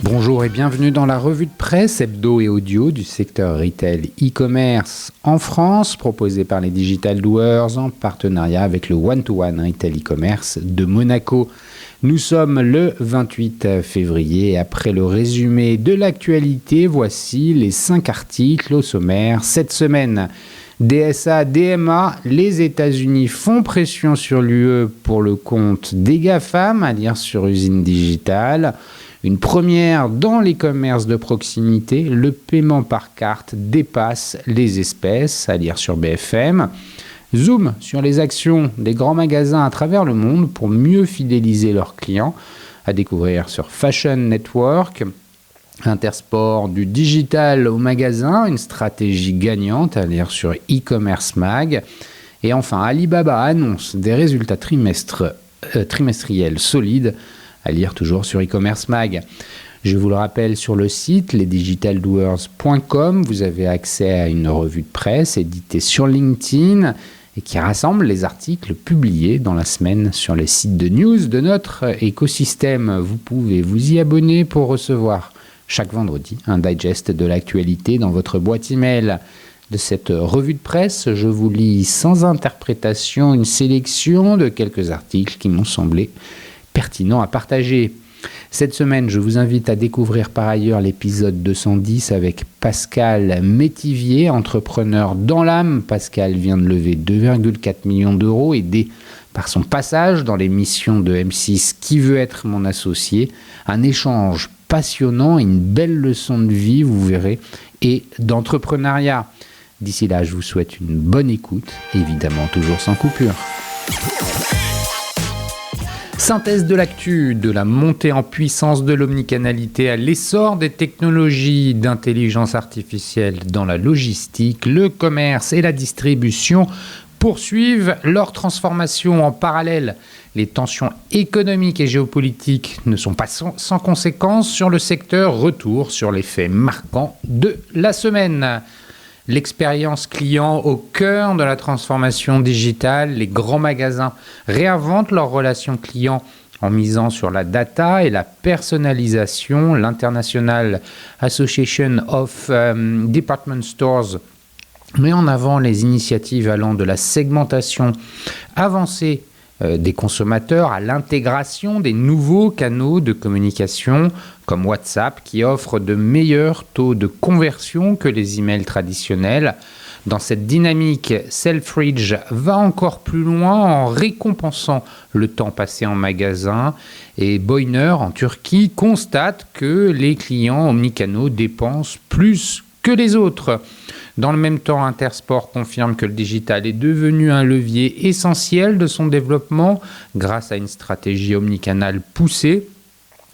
Bonjour et bienvenue dans la revue de presse hebdo et audio du secteur retail e-commerce en France, proposée par les Digital Doers en partenariat avec le One-to-One Retail e-commerce de Monaco. Nous sommes le 28 février et après le résumé de l'actualité, voici les 5 articles au sommaire cette semaine. DSA, DMA, les États-Unis font pression sur l'UE pour le compte des GAFAM, à lire sur Usine Digitale. Une première dans les commerces de proximité, le paiement par carte dépasse les espèces, à lire sur BFM. Zoom sur les actions des grands magasins à travers le monde pour mieux fidéliser leurs clients, à découvrir sur Fashion Network. Intersport du digital au magasin, une stratégie gagnante, à lire sur e-commerce mag. Et enfin, Alibaba annonce des résultats trimestriels solides, à lire toujours sur e-commerce mag. Je vous le rappelle, sur le site lesdigitaldoers.com, vous avez accès à une revue de presse éditée sur LinkedIn et qui rassemble les articles publiés dans la semaine sur les sites de news de notre écosystème. Vous pouvez vous y abonner pour recevoir chaque vendredi un digest de l'actualité dans votre boîte email. De cette revue de presse, je vous lis sans interprétation une sélection de quelques articles qui m'ont semblé pertinent à partager. Cette semaine, je vous invite à découvrir par ailleurs l'épisode 210 avec Pascal Métivier, entrepreneur dans l'âme. Pascal vient de lever 2,4 millions d'euros, aidé par son passage dans l'émission de M6 Qui veut être mon associé. Un échange passionnant, une belle leçon de vie, vous verrez, et d'entrepreneuriat. D'ici là, je vous souhaite une bonne écoute, évidemment toujours sans coupure. Synthèse de l'actu, de la montée en puissance de l'omnicanalité à l'essor des technologies d'intelligence artificielle dans la logistique, le commerce et la distribution poursuivent leur transformation en parallèle. Les tensions économiques et géopolitiques ne sont pas sans conséquences sur le secteur. Retour sur les faits marquants de la semaine. L'expérience client au cœur de la transformation digitale, les grands magasins réinventent leurs relations clients en misant sur la data et la personnalisation. L'International Association of Department Stores met en avant les initiatives allant de la segmentation avancée des consommateurs à l'intégration des nouveaux canaux de communication comme WhatsApp qui offrent de meilleurs taux de conversion que les emails traditionnels. Dans cette dynamique, Selfridge va encore plus loin en récompensant le temps passé en magasin et Boyner en Turquie constate que les clients omnicanaux dépensent plus que les autres. Dans le même temps, Intersport confirme que le digital est devenu un levier essentiel de son développement grâce à une stratégie omnicanale poussée.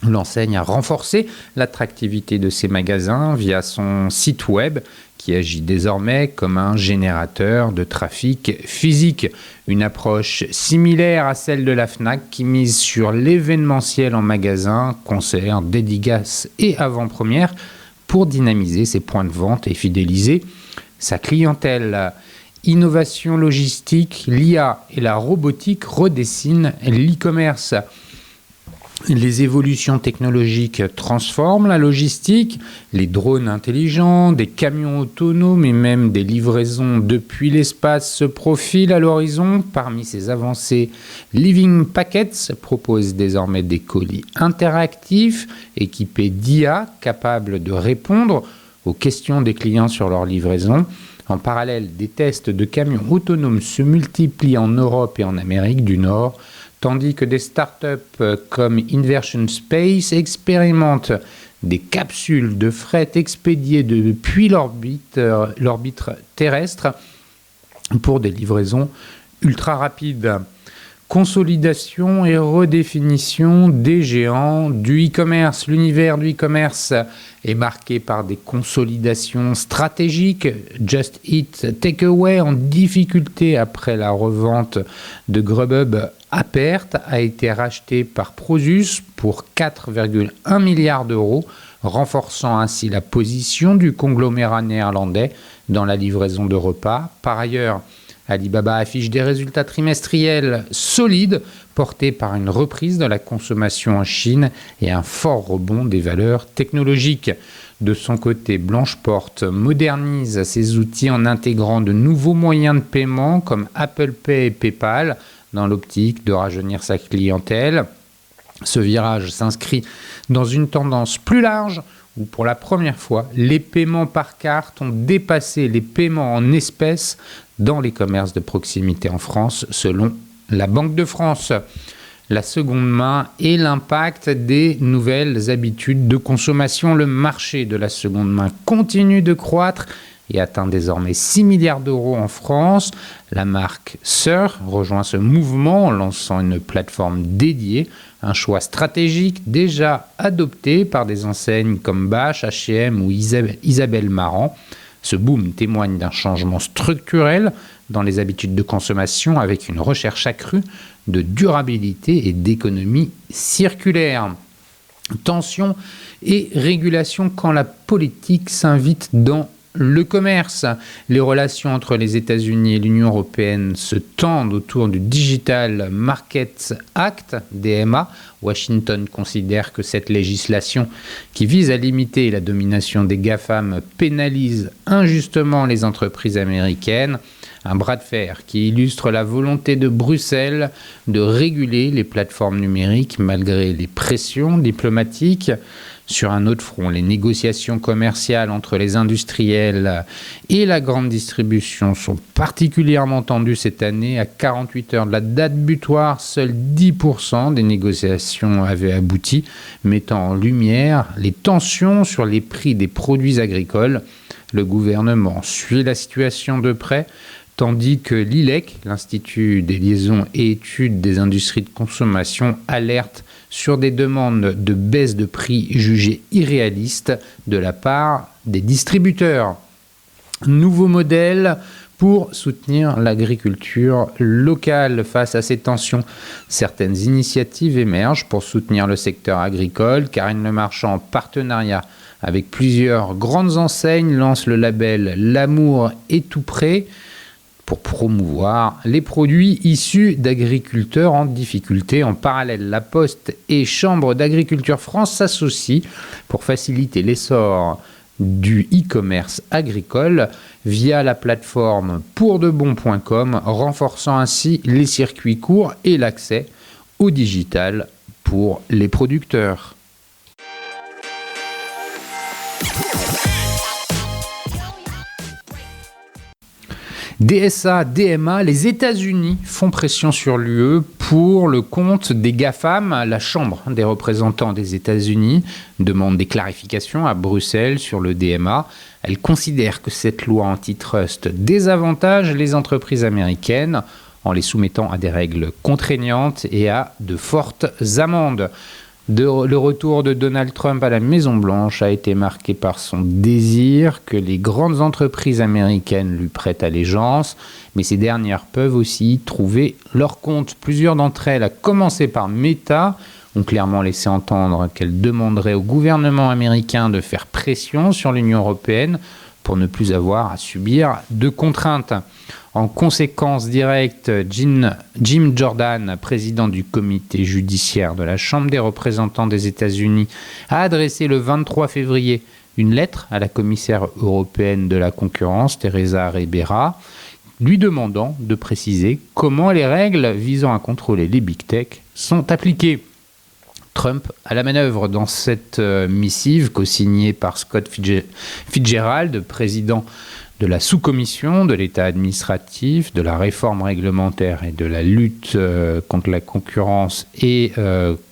L'enseigne a renforcé l'attractivité de ses magasins via son site web qui agit désormais comme un générateur de trafic physique. Une approche similaire à celle de la Fnac qui mise sur l'événementiel en magasin, concerts, dédicaces et avant-premières pour dynamiser ses points de vente et fidéliser sa clientèle. Innovation logistique, l'IA et la robotique redessinent l'e-commerce. Les évolutions technologiques transforment la logistique, les drones intelligents, des camions autonomes et même des livraisons depuis l'espace se profilent à l'horizon. Parmi ces avancées, Living Packets propose désormais des colis interactifs équipés d'IA capables de répondre aux questions des clients sur leur livraison. En parallèle, des tests de camions autonomes se multiplient en Europe et en Amérique du Nord, tandis que des startups comme Inversion Space expérimentent des capsules de fret expédiées depuis l'orbite terrestre pour des livraisons ultra rapides. Consolidation et redéfinition des géants du e-commerce. L'univers du e-commerce est marqué par des consolidations stratégiques. Just Eat Takeaway en difficulté après la revente de Grubhub à perte a été racheté par Prosus pour 4,1 milliards d'euros, renforçant ainsi la position du conglomérat néerlandais dans la livraison de repas. Par ailleurs, Alibaba affiche des résultats trimestriels solides, portés par une reprise de la consommation en Chine et un fort rebond des valeurs technologiques. De son côté, Blanche-Porte modernise ses outils en intégrant de nouveaux moyens de paiement comme Apple Pay et PayPal dans l'optique de rajeunir sa clientèle. Ce virage s'inscrit dans une tendance plus large où pour la première fois, les paiements par carte ont dépassé les paiements en espèces dans les commerces de proximité en France, selon la Banque de France. La seconde main et l'impact des nouvelles habitudes de consommation. Le marché de la seconde main continue de croître et atteint désormais 6 milliards d'euros en France. La marque Sœur rejoint ce mouvement en lançant une plateforme dédiée, un choix stratégique déjà adopté par des enseignes comme Bâche, H&M ou Isabelle Marant. Ce boom témoigne d'un changement structurel dans les habitudes de consommation avec une recherche accrue de durabilité et d'économie circulaire. Tension et régulation quand la politique s'invite dans le commerce. Les relations entre les États-Unis et l'Union européenne se tendent autour du Digital Markets Act, DMA. Washington considère que cette législation qui vise à limiter la domination des GAFAM pénalise injustement les entreprises américaines. Un bras de fer qui illustre la volonté de Bruxelles de réguler les plateformes numériques malgré les pressions diplomatiques. Sur un autre front, les négociations commerciales entre les industriels et la grande distribution sont particulièrement tendues cette année. À 48 heures de la date butoir, seuls 10% des négociations avaient abouti, mettant en lumière les tensions sur les prix des produits agricoles. Le gouvernement suit la situation de près, tandis que l'ILEC, l'Institut des liaisons et études des industries de consommation, alerte sur des demandes de baisse de prix jugées irréalistes de la part des distributeurs. Nouveau modèle pour soutenir l'agriculture locale face à ces tensions. Certaines initiatives émergent pour soutenir le secteur agricole. Karine Le Marchand, en partenariat avec plusieurs grandes enseignes, lance le label L'amour est tout prêt pour promouvoir les produits issus d'agriculteurs en difficulté. En parallèle, La Poste et Chambre d'Agriculture France s'associent pour faciliter l'essor du e-commerce agricole via la plateforme pourdebon.com, renforçant ainsi les circuits courts et l'accès au digital pour les producteurs. DSA, DMA, les États-Unis font pression sur l'UE pour le compte des GAFAM. La Chambre des représentants des États-Unis demande des clarifications à Bruxelles sur le DMA. Elle considère que cette loi antitrust désavantage les entreprises américaines en les soumettant à des règles contraignantes et à de fortes amendes. Le retour de Donald Trump à la Maison-Blanche a été marqué par son désir que les grandes entreprises américaines lui prêtent allégeance, mais ces dernières peuvent aussi trouver leur compte. Plusieurs d'entre elles, à commencer par Meta, ont clairement laissé entendre qu'elles demanderaient au gouvernement américain de faire pression sur l'Union européenne pour ne plus avoir à subir de contraintes. En conséquence directe, Jim Jordan, président du comité judiciaire de la Chambre des représentants des États-Unis, a adressé le 23 février une lettre à la commissaire européenne de la concurrence, Teresa Ribera, lui demandant de préciser comment les règles visant à contrôler les big tech sont appliquées. Trump à la manœuvre dans cette missive co-signée par Scott Fitzgerald, président de la sous-commission de l'État administratif, de la réforme réglementaire et de la lutte contre la concurrence et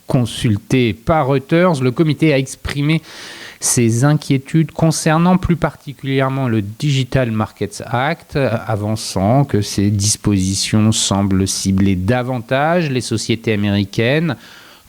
consulté par Reuters. Le comité a exprimé ses inquiétudes concernant plus particulièrement le Digital Markets Act, avançant que ces dispositions semblent cibler davantage les sociétés américaines.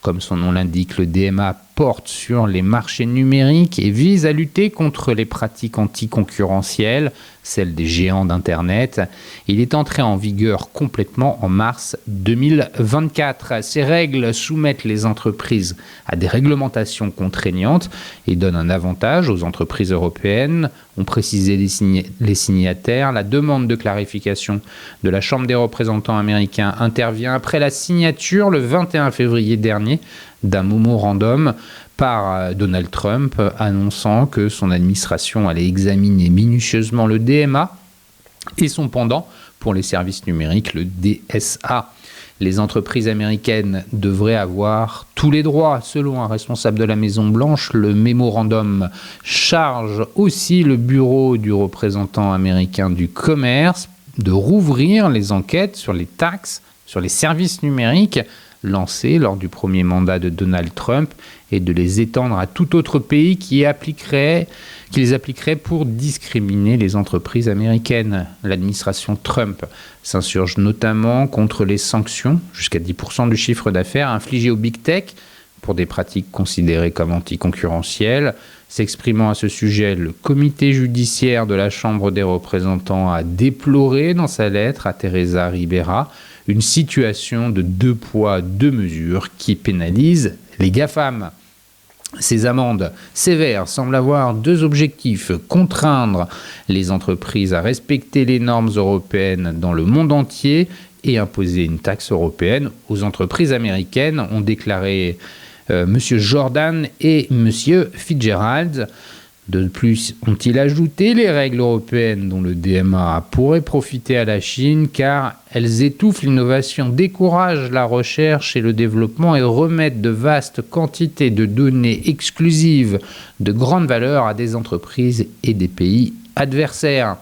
Comme son nom l'indique, le DMA porte sur les marchés numériques et vise à lutter contre les pratiques anticoncurrentielles, celles des géants d'Internet. Il est entré en vigueur complètement en mars 2024. Ces règles soumettent les entreprises à des réglementations contraignantes et donnent un avantage aux entreprises européennes, ont précisé les signataires. La demande de clarification de la Chambre des représentants américains intervient après la signature le 21 février dernier d'un mémorandum par Donald Trump annonçant que son administration allait examiner minutieusement le DMA et son pendant pour les services numériques, le DSA. Les entreprises américaines devraient avoir tous les droits. Selon un responsable de la Maison-Blanche, le mémorandum charge aussi le bureau du représentant américain du commerce de rouvrir les enquêtes sur les taxes sur les services numériques lancées lors du premier mandat de Donald Trump et de les étendre à tout autre pays qui les appliquerait pour discriminer les entreprises américaines. L'administration Trump s'insurge notamment contre les sanctions, jusqu'à 10% du chiffre d'affaires infligées aux big tech pour des pratiques considérées comme anticoncurrentielles. S'exprimant à ce sujet, le comité judiciaire de la Chambre des représentants a déploré dans sa lettre à Teresa Ribera une situation de deux poids, deux mesures qui pénalise les GAFAM. Ces amendes sévères semblent avoir deux objectifs: contraindre les entreprises à respecter les normes européennes dans le monde entier et imposer une taxe européenne aux entreprises américaines, ont déclaré M. Jordan et M. Fitzgerald. De plus, ont-ils ajouté, les règles européennes dont le DMA pourrait profiter à la Chine car elles étouffent l'innovation, découragent la recherche et le développement et remettent de vastes quantités de données exclusives de grande valeur à des entreprises et des pays adversaires.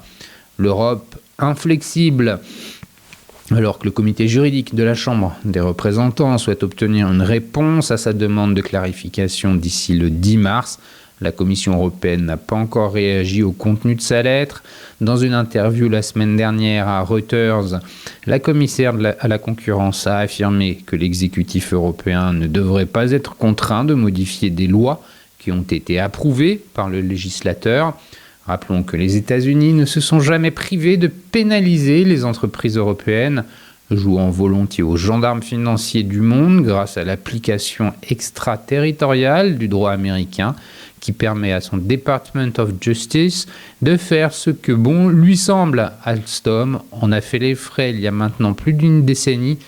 L'Europe inflexible. Alors que le comité juridique de la Chambre des représentants souhaite obtenir une réponse à sa demande de clarification d'ici le 10 mars, la Commission européenne n'a pas encore réagi au contenu de sa lettre. Dans une interview la semaine dernière à Reuters, la commissaire à la concurrence a affirmé que l'exécutif européen ne devrait pas être contraint de modifier des lois qui ont été approuvées par le législateur. Rappelons que les États-Unis ne se sont jamais privés de pénaliser les entreprises européennes, jouant volontiers aux gendarmes financiers du monde grâce à l'application extraterritoriale du droit américain qui permet à son Department of Justice de faire ce que bon lui semble. Alstom en a fait les frais il y a maintenant plus d'une décennie,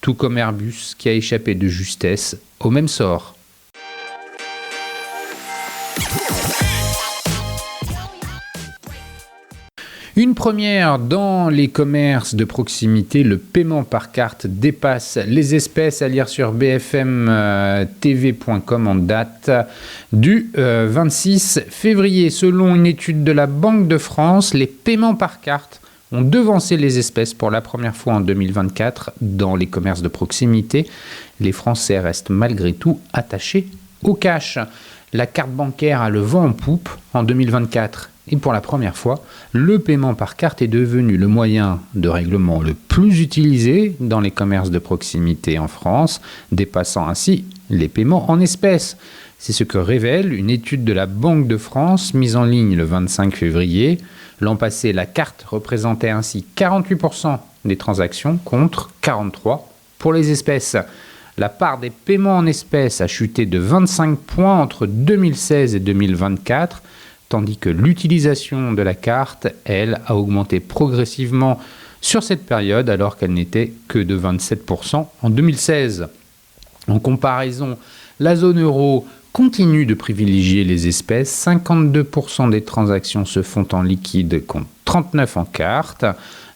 tout comme Airbus qui a échappé de justesse au même sort. Une première dans les commerces de proximité, le paiement par carte dépasse les espèces, à lire sur bfmtv.com en date du 26 février. Selon une étude de la Banque de France, les paiements par carte ont devancé les espèces pour la première fois en 2024 dans les commerces de proximité. Les Français restent malgré tout attachés au cash. La carte bancaire a le vent en poupe en 2024. Et pour la première fois, le paiement par carte est devenu le moyen de règlement le plus utilisé dans les commerces de proximité en France, dépassant ainsi les paiements en espèces. C'est ce que révèle une étude de la Banque de France mise en ligne le 25 février. L'an passé, la carte représentait ainsi 48% des transactions contre 43% pour les espèces. La part des paiements en espèces a chuté de 25 points entre 2016 et 2024, tandis que l'utilisation de la carte, elle, a augmenté progressivement sur cette période alors qu'elle n'était que de 27% en 2016. En comparaison, la zone euro continue de privilégier les espèces. 52% des transactions se font en liquide contre 39% en carte.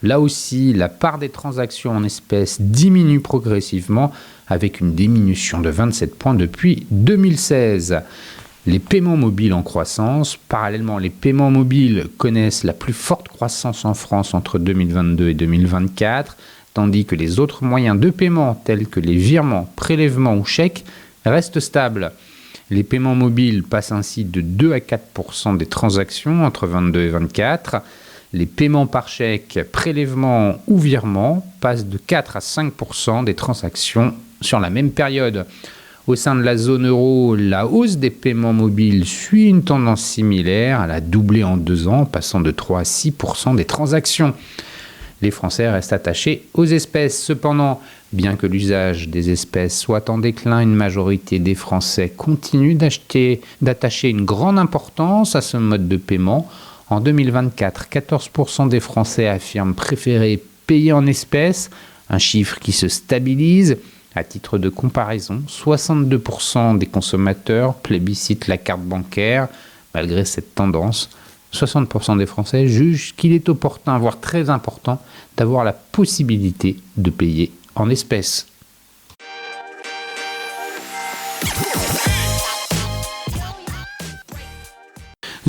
Là aussi, la part des transactions en espèces diminue progressivement avec une diminution de 27 points depuis 2016. Les paiements mobiles en croissance. Parallèlement, les paiements mobiles connaissent la plus forte croissance en France entre 2022 et 2024, tandis que les autres moyens de paiement, tels que les virements, prélèvements ou chèques, restent stables. Les paiements mobiles passent ainsi de 2 à 4% des transactions entre 22 et 24. Les paiements par chèque, prélèvement ou virement passent de 4 à 5% des transactions sur la même période. Au sein de la zone euro, la hausse des paiements mobiles suit une tendance similaire. Elle a doublé en 2 ans, passant de 3 à 6% des transactions. Les Français restent attachés aux espèces. Cependant, bien que l'usage des espèces soit en déclin, une majorité des Français continuent d'attacher une grande importance à ce mode de paiement. En 2024, 14% des Français affirment préférer payer en espèces, un chiffre qui se stabilise. À titre de comparaison, 62% des consommateurs plébiscitent la carte bancaire. Malgré cette tendance, 60% des Français jugent qu'il est opportun, voire très important, d'avoir la possibilité de payer en espèces.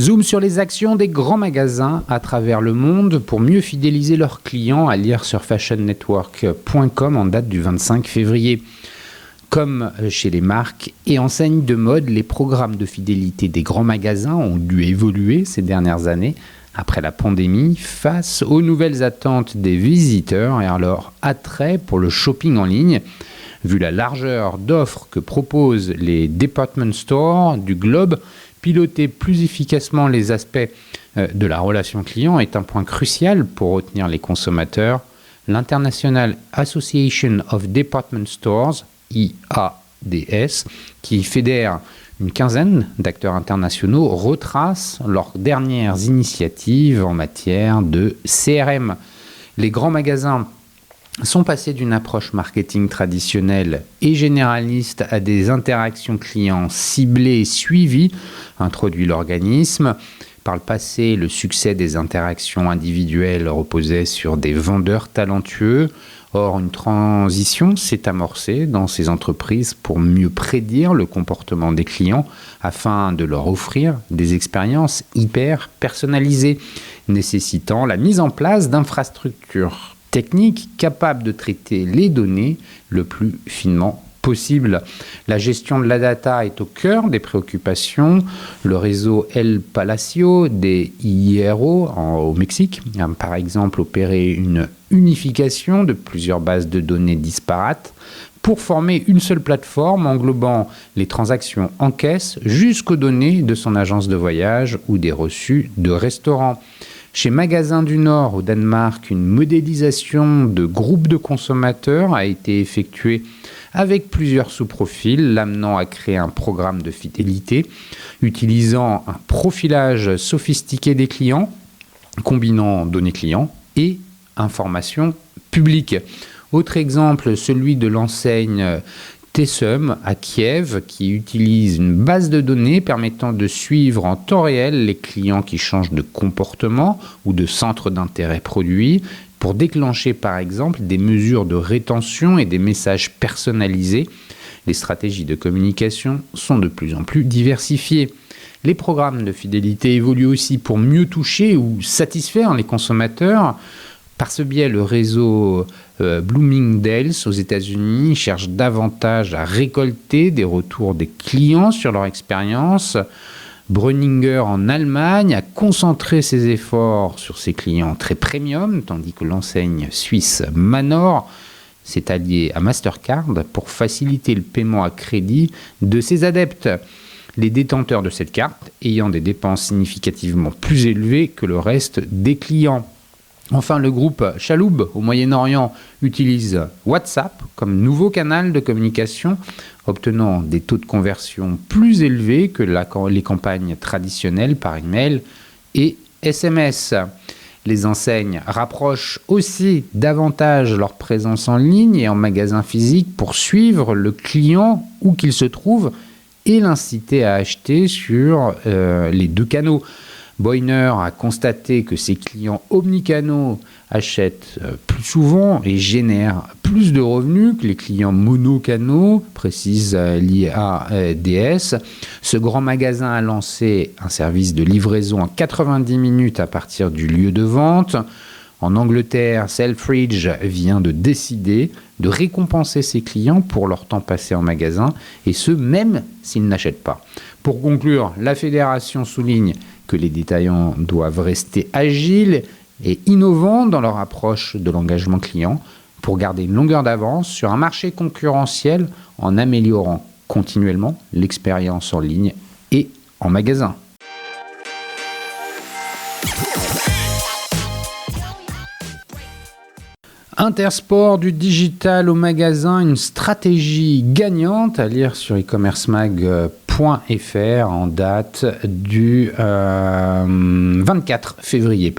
Zoom sur les actions des grands magasins à travers le monde pour mieux fidéliser leurs clients, à lire sur fashionnetwork.com en date du 25 février. Comme chez les marques et enseignes de mode, les programmes de fidélité des grands magasins ont dû évoluer ces dernières années après la pandémie face aux nouvelles attentes des visiteurs et à leur attrait pour le shopping en ligne. Vu la largeur d'offres que proposent les department stores du globe, piloter plus efficacement les aspects de la relation client est un point crucial pour retenir les consommateurs. L'International Association of Department Stores, IADS, qui fédère une quinzaine d'acteurs internationaux, retrace leurs dernières initiatives en matière de CRM. Les grands magasins sont passés d'une approche marketing traditionnelle et généraliste à des interactions clients ciblées et suivies, introduit l'organisme. Par le passé, le succès des interactions individuelles reposait sur des vendeurs talentueux. Or, une transition s'est amorcée dans ces entreprises pour mieux prédire le comportement des clients afin de leur offrir des expériences hyper personnalisées, nécessitant la mise en place d'infrastructures techniques capables de traiter les données le plus finement possible. La gestion de la data est au cœur des préoccupations. Le réseau El Palacio des IRO au Mexique a par exemple opéré une unification de plusieurs bases de données disparates pour former une seule plateforme englobant les transactions en caisse jusqu'aux données de son agence de voyage ou des reçus de restaurants. Chez Magasins du Nord, au Danemark, une modélisation de groupes de consommateurs a été effectuée avec plusieurs sous-profils, l'amenant à créer un programme de fidélité utilisant un profilage sophistiqué des clients, combinant données clients et informations publiques. Autre exemple, celui de l'enseigne Tessum à Kiev, qui utilise une base de données permettant de suivre en temps réel les clients qui changent de comportement ou de centre d'intérêt produit, pour déclencher par exemple des mesures de rétention et des messages personnalisés. Les stratégies de communication sont de plus en plus diversifiées. Les programmes de fidélité évoluent aussi pour mieux toucher ou satisfaire les consommateurs. Par ce biais, le réseau Bloomingdale's aux États-Unis cherche davantage à récolter des retours des clients sur leur expérience. Breuninger en Allemagne a concentré ses efforts sur ses clients très premium, tandis que l'enseigne suisse Manor s'est alliée à Mastercard pour faciliter le paiement à crédit de ses adeptes, les détenteurs de cette carte ayant des dépenses significativement plus élevées que le reste des clients. Enfin, le groupe Chaloub au Moyen-Orient utilise WhatsApp comme nouveau canal de communication, obtenant des taux de conversion plus élevés que les campagnes traditionnelles par email et SMS. Les enseignes rapprochent aussi davantage leur présence en ligne et en magasin physique pour suivre le client où qu'il se trouve et l'inciter à acheter sur les deux canaux. Boyner a constaté que ses clients omnicanaux achètent plus souvent et génèrent plus de revenus que les clients monocanaux, précise l'IADS. Ce grand magasin a lancé un service de livraison en 90 minutes à partir du lieu de vente. En Angleterre, Selfridge vient de décider de récompenser ses clients pour leur temps passé en magasin, et ce, même s'ils n'achètent pas. Pour conclure, la fédération souligne que les détaillants doivent rester agiles et innovants dans leur approche de l'engagement client pour garder une longueur d'avance sur un marché concurrentiel en améliorant continuellement l'expérience en ligne et en magasin. Intersport, du digital au magasin, une stratégie gagnante, à lire sur e-commercemag.fr en date du 24 février.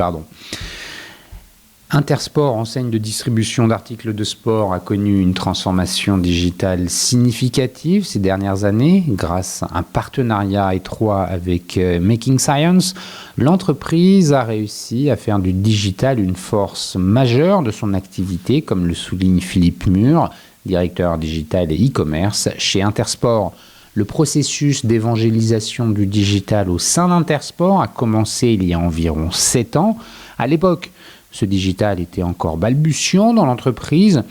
Intersport, enseigne de distribution d'articles de sport, a connu une transformation digitale significative ces dernières années. Grâce à un partenariat étroit avec Making Science, l'entreprise a réussi à faire du digital une force majeure de son activité, comme le souligne Philippe Mur, directeur digital et e-commerce chez Intersport. Le processus d'évangélisation du digital au sein d'Intersport a commencé il y a environ 7 ans. À l'époque, ce digital était encore balbutiant dans l'entreprise.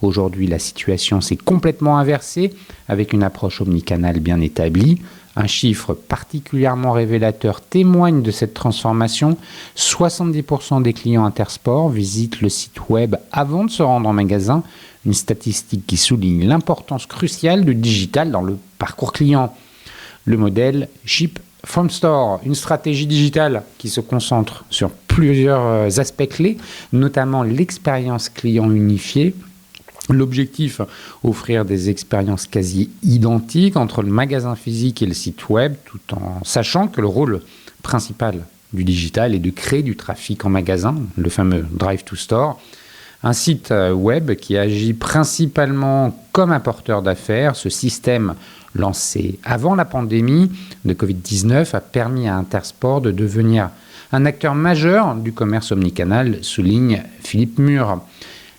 Aujourd'hui, la situation s'est complètement inversée avec une approche omnicanale bien établie. Un chiffre particulièrement révélateur témoigne de cette transformation. 70% des clients Intersport visitent le site web avant de se rendre en magasin. Une statistique qui souligne l'importance cruciale du digital dans le parcours client. Le modèle Ship from Store, une stratégie digitale qui se concentre sur plusieurs aspects clés, notamment l'expérience client unifiée. L'objectif, offrir des expériences quasi identiques entre le magasin physique et le site web, tout en sachant que le rôle principal du digital est de créer du trafic en magasin, le fameux Drive to Store. Un site web qui agit principalement comme un porteur d'affaires. Ce système, lancé avant la pandémie de Covid-19, a permis à Intersport de devenir un acteur majeur du commerce omnicanal, souligne Philippe Mur.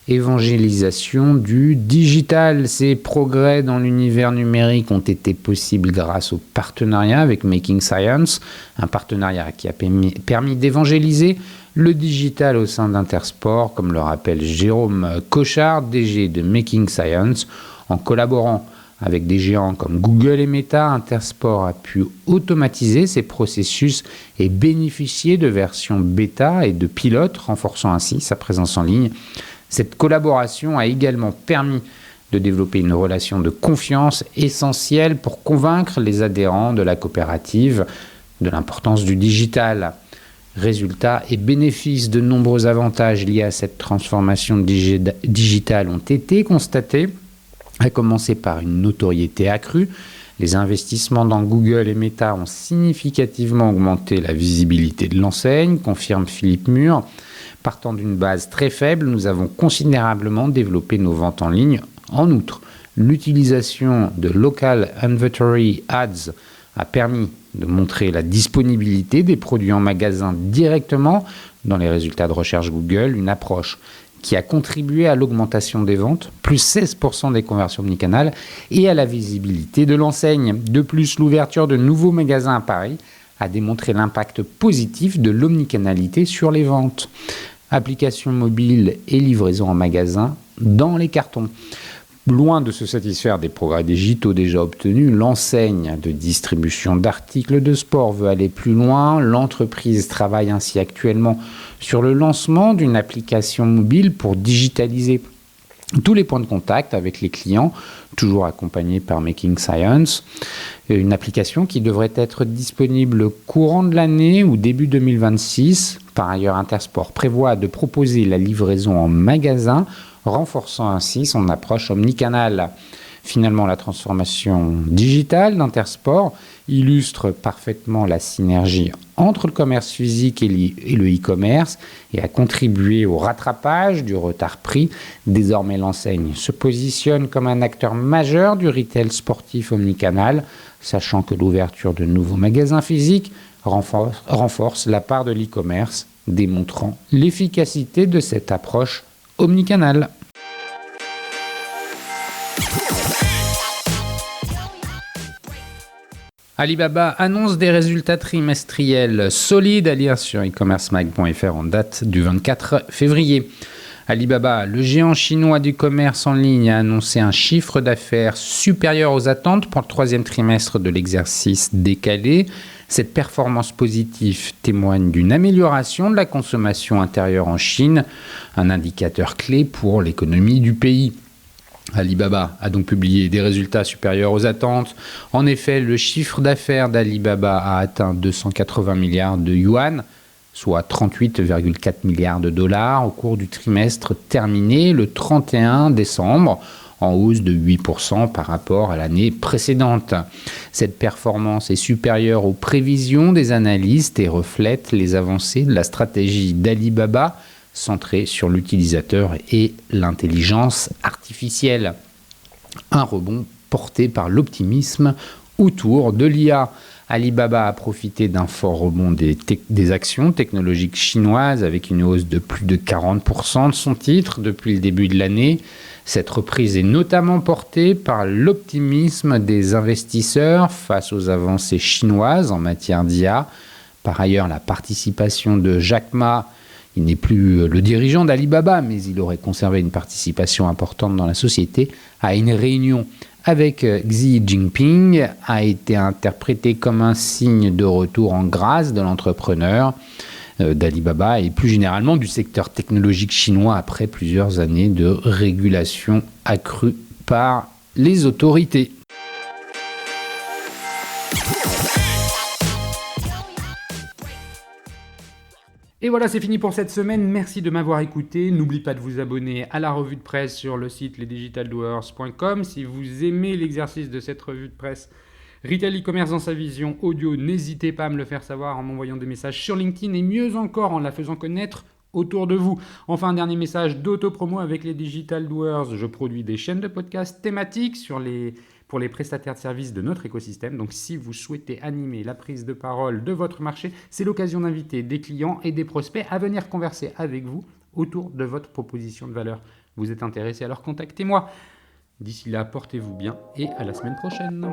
Évangélisation du digital. Ces progrès dans l'univers numérique ont été possibles grâce au partenariat avec Making Science, un partenariat qui a permis d'évangéliser le digital au sein d'Intersport, comme le rappelle Jérôme Cochard, DG de Making Science. En collaborant avec des géants comme Google et Meta, Intersport a pu automatiser ces processus et bénéficier de versions bêta et de pilotes, renforçant ainsi sa présence en ligne. Cette collaboration a également permis de développer une relation de confiance essentielle pour convaincre les adhérents de la coopérative de l'importance du digital. Résultats et bénéfices, de nombreux avantages liés à cette transformation digitale ont été constatés, à commencer par une notoriété accrue. Les investissements dans Google et Meta ont significativement augmenté la visibilité de l'enseigne, confirme Philippe Mur. Partant d'une base très faible, nous avons considérablement développé nos ventes en ligne. En outre, l'utilisation de Local Inventory Ads a permis de montrer la disponibilité des produits en magasin directement dans les résultats de recherche Google, une approche qui a contribué à l'augmentation des ventes, plus 16% des conversions omnicanales, et à la visibilité de l'enseigne. De plus, l'ouverture de nouveaux magasins à Paris a démontré l'impact positif de l'omnicanalité sur les ventes. Application mobile et livraison en magasin dans les cartons. Loin de se satisfaire des progrès digitaux déjà obtenus, l'enseigne de distribution d'articles de sport veut aller plus loin. L'entreprise travaille ainsi actuellement sur le lancement d'une application mobile pour digitaliser tous les points de contact avec les clients, toujours accompagnée par Making Science. Une application qui devrait être disponible courant de l'année ou début 2026. Par ailleurs, Intersport prévoit de proposer la livraison en magasin, renforçant ainsi son approche omnicanale. Finalement, la transformation digitale d'Intersport illustre parfaitement la synergie entre le commerce physique et le e-commerce et a contribué au rattrapage du retard pris. Désormais, l'enseigne se positionne comme un acteur majeur du retail sportif omnicanal, sachant que l'ouverture de nouveaux magasins physiques renforce la part de l'e-commerce, démontrant l'efficacité de cette approche omnicanale. Alibaba annonce des résultats trimestriels solides, à lire sur e-commercemag.fr en date du 24 février. Alibaba, le géant chinois du commerce en ligne, a annoncé un chiffre d'affaires supérieur aux attentes pour le troisième trimestre de l'exercice décalé. Cette performance positive témoigne d'une amélioration de la consommation intérieure en Chine, un indicateur clé pour l'économie du pays. Alibaba a donc publié des résultats supérieurs aux attentes. En effet, le chiffre d'affaires d'Alibaba a atteint 280 milliards de yuan, soit 38,4 milliards de dollars au cours du trimestre terminé le 31 décembre, en hausse de 8% par rapport à l'année précédente. Cette performance est supérieure aux prévisions des analystes et reflète les avancées de la stratégie d'Alibaba centrée sur l'utilisateur et l'intelligence artificielle. Un rebond porté par l'optimisme autour de l'IA. Alibaba a profité d'un fort rebond des actions technologiques chinoises avec une hausse de plus de 40% de son titre depuis le début de l'année. Cette reprise est notamment portée par l'optimisme des investisseurs face aux avancées chinoises en matière d'IA. Par ailleurs, la participation de Jack Ma, il n'est plus le dirigeant d'Alibaba, mais il aurait conservé une participation importante dans la société, à une réunion avec Xi Jinping a été interprété comme un signe de retour en grâce de l'entrepreneur d'Alibaba et plus généralement du secteur technologique chinois après plusieurs années de régulation accrue par les autorités. Et voilà, c'est fini pour cette semaine. Merci de m'avoir écouté. N'oublie pas de vous abonner à la revue de presse sur le site lesdigitaldoers.com. Si vous aimez l'exercice de cette revue de presse Retail e-commerce dans sa vision audio, n'hésitez pas à me le faire savoir en m'envoyant des messages sur LinkedIn et mieux encore en la faisant connaître autour de vous. Enfin, un dernier message d'auto-promo avec les Digital Doers. Je produis des chaînes de podcasts thématiques pour les prestataires de services de notre écosystème. Donc, si vous souhaitez animer la prise de parole de votre marché, c'est l'occasion d'inviter des clients et des prospects à venir converser avec vous autour de votre proposition de valeur. Vous êtes intéressé, alors contactez-moi. D'ici là, portez-vous bien et à la semaine prochaine.